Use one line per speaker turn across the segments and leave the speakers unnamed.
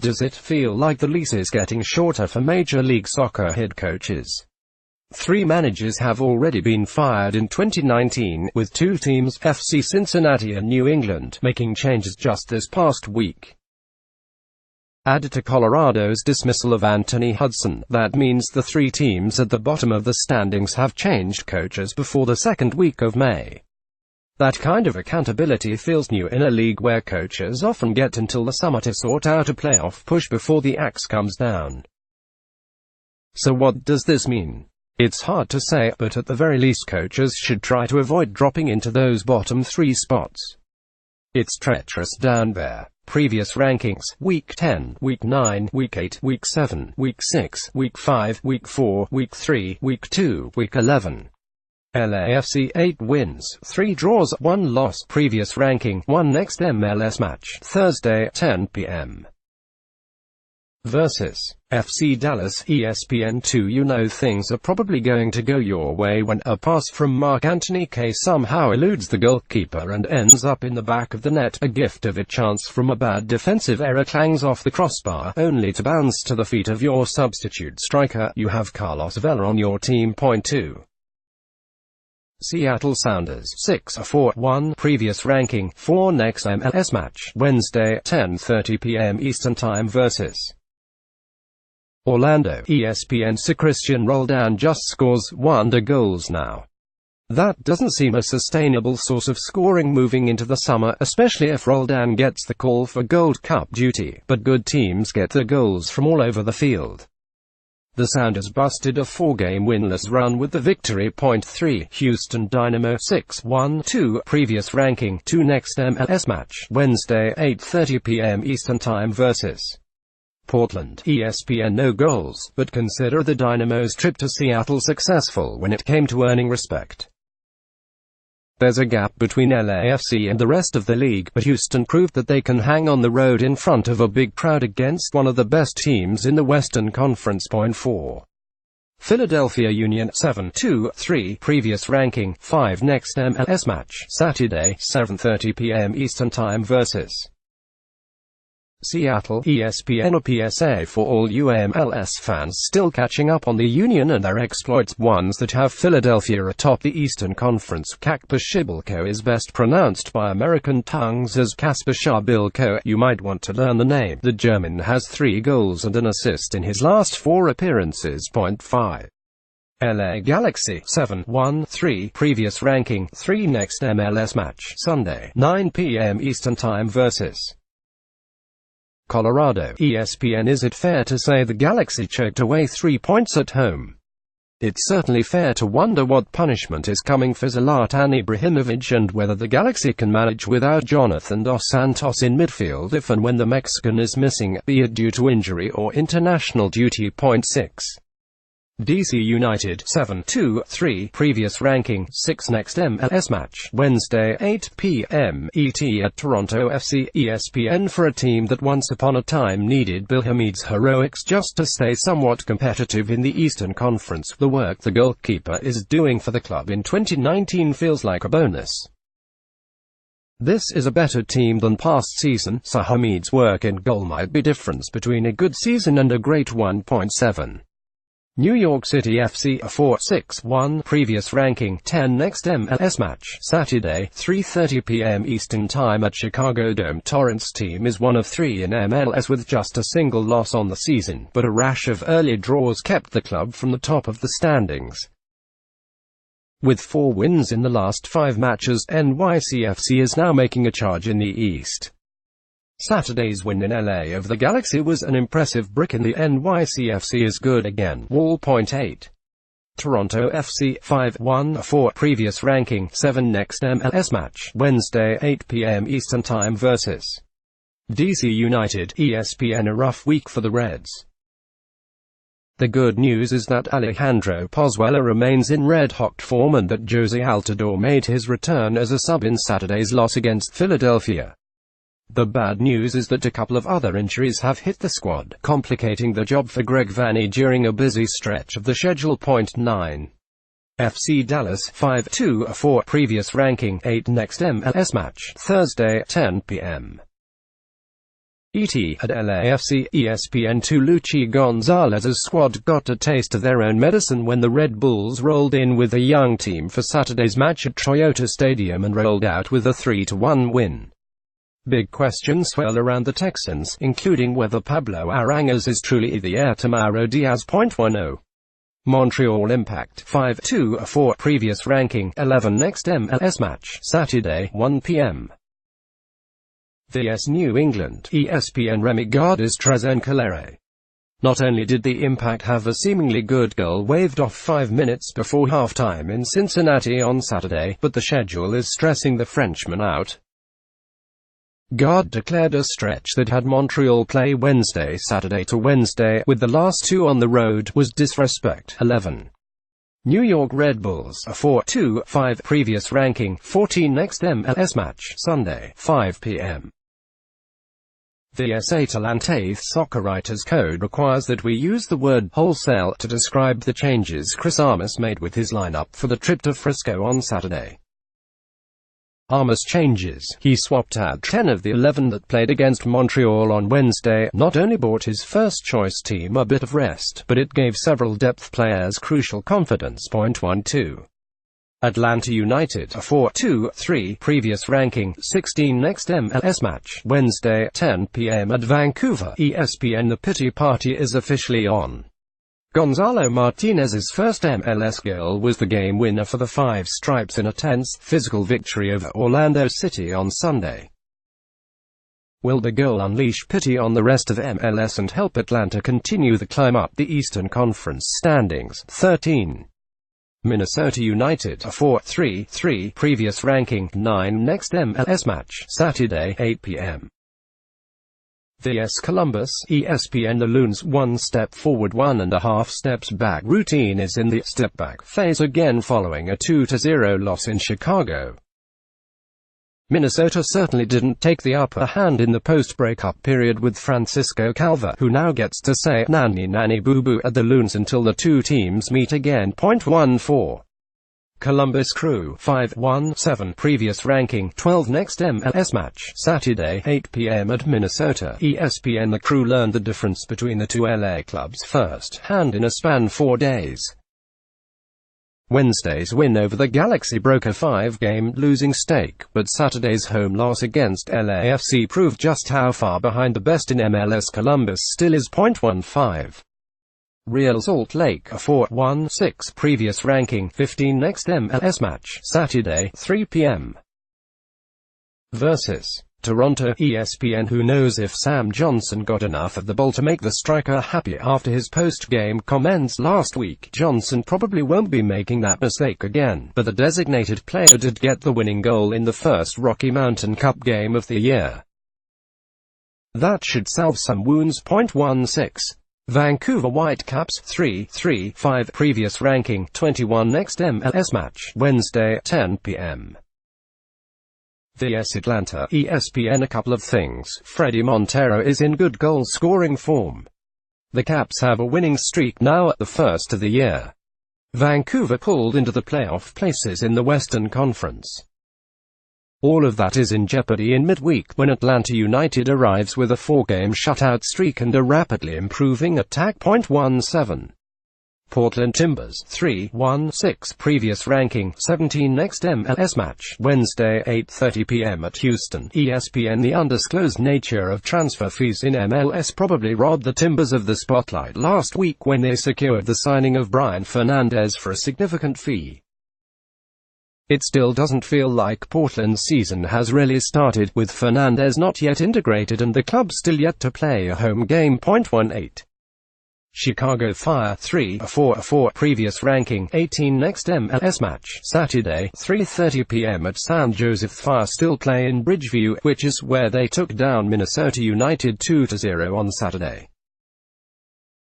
Does it feel like the lease is getting shorter for Major League Soccer head coaches? 3 managers have already been fired in 2019, with 2 teams, FC Cincinnati and New England, making changes just this past week. Added to Colorado's dismissal of Anthony Hudson, that means the 3 teams at the bottom of the standings have changed coaches before the second week of May. That kind of accountability feels new in a league where coaches often get until the summer to sort out a playoff push before the axe comes down. So what does this mean? It's hard to say, but at the very least coaches should try to avoid dropping into those bottom 3 spots. It's treacherous down there. Previous rankings: Week 10, Week 9, Week 8, Week 7, Week 6, Week 5, Week 4, Week 3, Week 2, Week 11. LAFC 8 wins, 3 draws, 1 loss. Previous ranking: 1 next MLS match, Thursday, 10 p.m. Versus FC Dallas. ESPN2. You know things are probably going to go your way when a pass from Mark Anthony K somehow eludes the goalkeeper and ends up in the back of the net. A gift of a chance from a bad defensive error clangs off the crossbar, only to bounce to the feet of your substitute striker. You have Carlos Vela on your team. Point 2. Seattle Sounders 6-4-1. Previous ranking: 4 next MLS match, Wednesday, 10:30 p.m. Eastern Time versus Orlando. ESPN's Christian Roldan just scores wonder goals now. That doesn't seem a sustainable source of scoring moving into the summer, especially if Roldan gets the call for Gold Cup duty, but good teams get their goals from all over the field. The Sounders busted a 4-game winless run with the victory. Point 3. Houston Dynamo 6-1-2. Previous ranking: 2 next MLS match, Wednesday, 8:30 p.m. Eastern Time versus Portland. ESPN. No goals, but consider the Dynamo's trip to Seattle successful when it came to earning respect. There's a gap between LAFC and the rest of the league, but Houston proved that they can hang on the road in front of a big crowd against one of the best teams in the Western Conference. Point 4. Philadelphia Union 7-2-3. Previous ranking: 5 next MLS match, Saturday, 7:30 p.m. Eastern Time versus Seattle. ESPN. A PSA for all you MLS fans still catching up on the Union and their exploits, ones that have Philadelphia atop the Eastern Conference. Kasper is best pronounced by American tongues as Kasper Schmeichel. You might want to learn the name. The German has 3 goals and an assist in his last 4 appearances. Point 5. LA Galaxy 7-1-3. Previous ranking: 3 next MLS match, Sunday, 9 p.m. Eastern Time versus Colorado. ESPN. Is it fair to say the Galaxy choked away 3 points at home? It's certainly fair to wonder what punishment is coming for Zlatan Ibrahimovic and whether the Galaxy can manage without Jonathan Dos Santos in midfield if and when the Mexican is missing, be it due to injury or international duty. Point 6. DC United 7-2-3. Previous ranking: 6 next MLS match, Wednesday, 8 p.m. ET at Toronto FC. ESPN. For a team that once upon a time needed Bill Hamid's heroics just to stay somewhat competitive in the Eastern Conference, the work the goalkeeper is doing for the club in 2019 feels like a bonus. This is a better team than past season, so Hamid's work in goal might be difference between a good season and a great one. Point 7. New York City FC 4-6-1. Previous ranking: 10 next MLS match, Saturday, 3:30 p.m. Eastern Time at Chicago Dome. Torrance team is one of 3 in MLS with just a single loss on the season, but a rash of early draws kept the club from the top of the standings. With 4 wins in the last 5 matches, NYCFC is now making a charge in the East. Saturday's win in LA over the Galaxy was an impressive brick in the NYCFC is good again wall. Point 8. Toronto FC 5-1-4. Previous ranking: 7 next MLS match, Wednesday, 8 p.m. Eastern Time versus DC United. ESPN. A rough week for the Reds. The good news is that Alejandro Pozuelo remains in red-hot form and that Jose Altidore made his return as a sub in Saturday's loss against Philadelphia. The bad news is that a couple of other injuries have hit the squad, complicating the job for Greg Vanney during a busy stretch of the schedule. Point 9. FC Dallas 5-2-4. Previous ranking: 8 next MLS match, Thursday, 10 p.m. at LAFC. ESPN2 Luchi Gonzalez's squad got a taste of their own medicine when the Red Bulls rolled in with a young team for Saturday's match at Toyota Stadium and rolled out with a 3-1 win. Big questions swirl around the Texans, including whether Pablo Arangues is truly the heir to Mauro Diaz. 10. Montreal Impact 5-2-4 previous ranking 11 next MLS match Saturday 1 p.m. vs New England. ESPN Remy Gardez Trezor Calere. Not only did the Impact have a seemingly good goal waved off 5 minutes before halftime in Cincinnati on Saturday, but the schedule is stressing the Frenchman out. Gard declared a stretch that had Montreal play Saturday to Wednesday, with the last two on the road, was disrespect. 11. New York Red Bulls a 4-2-5 previous ranking 14 next MLS match Sunday 5 p.m. vs Atalante. Soccer Writers Code requires that we use the word wholesale to describe the changes Chris Armas made with his lineup for the trip to Frisco on Saturday. Armas changes. He swapped out 10 of the 11 that played against Montreal on Wednesday. Not only bought his first-choice team a bit of rest, but it gave several depth players crucial confidence. 12. Atlanta United a 4-2-3 previous ranking 16 next MLS match Wednesday 10 p.m. at Vancouver. ESPN The pity party is officially on. Gonzalo Martinez's first MLS goal was the game winner for the Five Stripes in a tense, physical victory over Orlando City on Sunday. Will the goal unleash pity on the rest of MLS and help Atlanta continue the climb up the Eastern Conference standings? 13. Minnesota United a 4-3-3 previous ranking 9 next MLS match Saturday 8 p.m. vs Columbus. ESPN The Loons' one step forward 1.5 steps back routine is in the step back phase again following a 2-0 loss in Chicago. Minnesota certainly didn't take the upper hand in the post-breakup period with Francisco Calva, who now gets to say nanny nanny boo boo at the Loons until the two teams meet again. 14. Columbus Crew 5-1-7 previous ranking 12 next MLS match Saturday 8 p.m. at Minnesota. ESPN The Crew learned the difference between the two LA clubs first hand in a span 4 days. Wednesday's win over the Galaxy broke a 5-game losing streak, but Saturday's home loss against LAFC proved just how far behind the best in MLS Columbus still is. 15. Real Salt Lake a 4-1-6 previous ranking 15 next MLS match Saturday 3 p.m. vs Toronto. ESPN Who knows if Sam Johnson got enough of the ball to make the striker happy after his post-game comments last week? Johnson probably won't be making that mistake again, but the designated player did get the winning goal in the first Rocky Mountain Cup game of the year. That should salve some wounds. 16. Vancouver Whitecaps 3-3-5 previous ranking 21 next MLS match Wednesday 10 p.m. vs Atlanta. ESPN A couple of things. Freddie Montero is in good goal-scoring form. The Caps have a winning streak now at the first of the year. Vancouver pulled into the playoff places in the Western Conference. All of that is in jeopardy in midweek when Atlanta United arrives with a 4-game shutout streak and a rapidly improving attack. 17. Portland Timbers 3-1-6 previous ranking 17 next MLS match Wednesday 8:30 p.m. at Houston. ESPN The undisclosed nature of transfer fees in MLS probably robbed the Timbers of the spotlight last week when they secured the signing of Brian Fernandez for a significant fee. It still doesn't feel like Portland's season has really started, with Fernandez not yet integrated and the club still yet to play a home game. 18. Chicago Fire 3-4-4 previous ranking 18 next MLS match Saturday 3:30 p.m. at San Jose. Fire still play in Bridgeview, which is where they took down Minnesota United 2-0 on Saturday.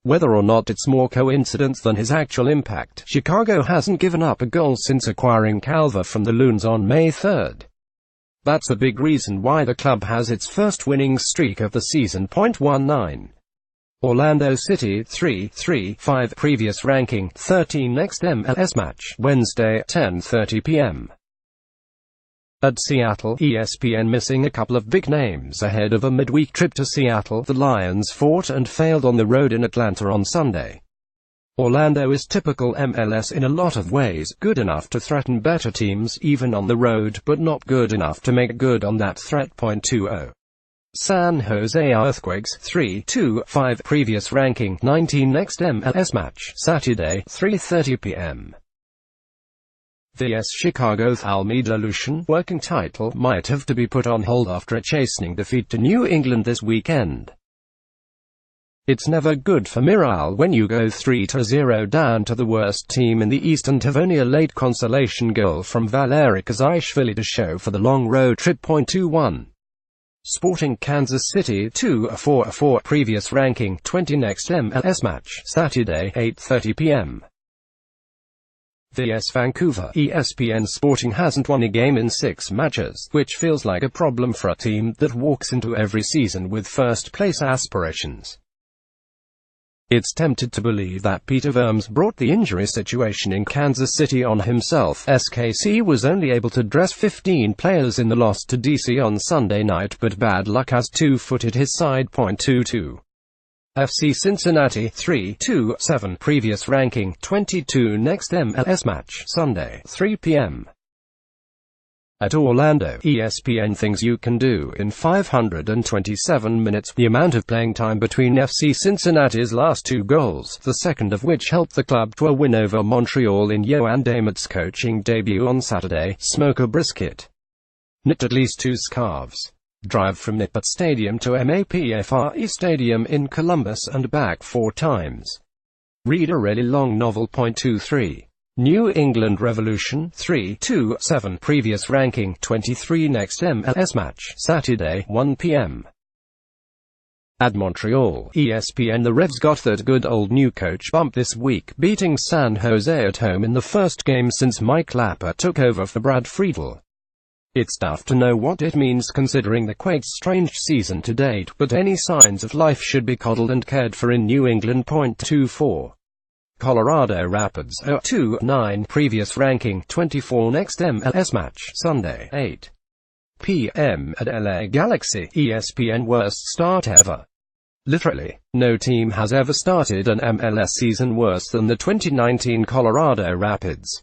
Whether or not it's more coincidence than his actual impact, Chicago hasn't given up a goal since acquiring Calva from the Loons on May 3. That's the big reason why the club has its first winning streak of the season. 19. Orlando City 3-3-5 previous ranking 13 next MLS match Wednesday 10:30 p.m. At Seattle, ESPN missing a couple of big names ahead of a midweek trip to Seattle. The Lions fought and failed on the road in Atlanta on Sunday. Orlando is typical MLS in a lot of ways, good enough to threaten better teams even on the road, but not good enough to make good on that threat. 20. San Jose Earthquakes 3-2-5 previous ranking 19 next MLS match Saturday 3:30 p.m. vs Chicago. Almeida Lucian working title might have to be put on hold after a chastening defeat to New England this weekend. It's never good for morale when you go 3-0 down to the worst team in the East and have only a late consolation goal from Valeri Kazajishvili to show for the long road trip. 21. Sporting Kansas City 2-4 previous ranking 20 next MLS match Saturday 8:30 p.m. vs Vancouver. ESPN Sporting hasn't won a game in 6 matches, which feels like a problem for a team that walks into every season with first-place aspirations. It's tempted to believe that Peter Vermes brought the injury situation in Kansas City on himself. SKC was only able to dress 15 players in the loss to DC on Sunday night, but bad luck has two-footed his side. 22. FC Cincinnati 3-2-7 previous ranking 22 next MLS match Sunday 3 p.m. at Orlando. ESPN things you can do in 527 minutes. The amount of playing time between FC Cincinnati's last 2 goals, the second of which helped the club to a win over Montreal in Yoann Damet's coaching debut on Saturday. Smoke a brisket. Knit at least 2 scarves. Drive from Nippert Stadium to MAPFRE Stadium in Columbus and back 4 times. Read a really long novel. 23. New England Revolution 3-2-7 previous ranking 23 next MLS match Saturday 1 p.m. at Montreal. ESPN the Revs got that good old new coach bump this week, beating San Jose at home in the first game since Mike Lapper took over for Brad Friedel. It's tough to know what it means considering the Quakes' strange season to date, but any signs of life should be coddled and cared for in New England. 24. Colorado Rapids 0-2-9 previous ranking 24 next MLS match Sunday 8 p.m. at LA Galaxy. ESPN worst start ever. Literally, no team has ever started an MLS season worse than the 2019 Colorado Rapids.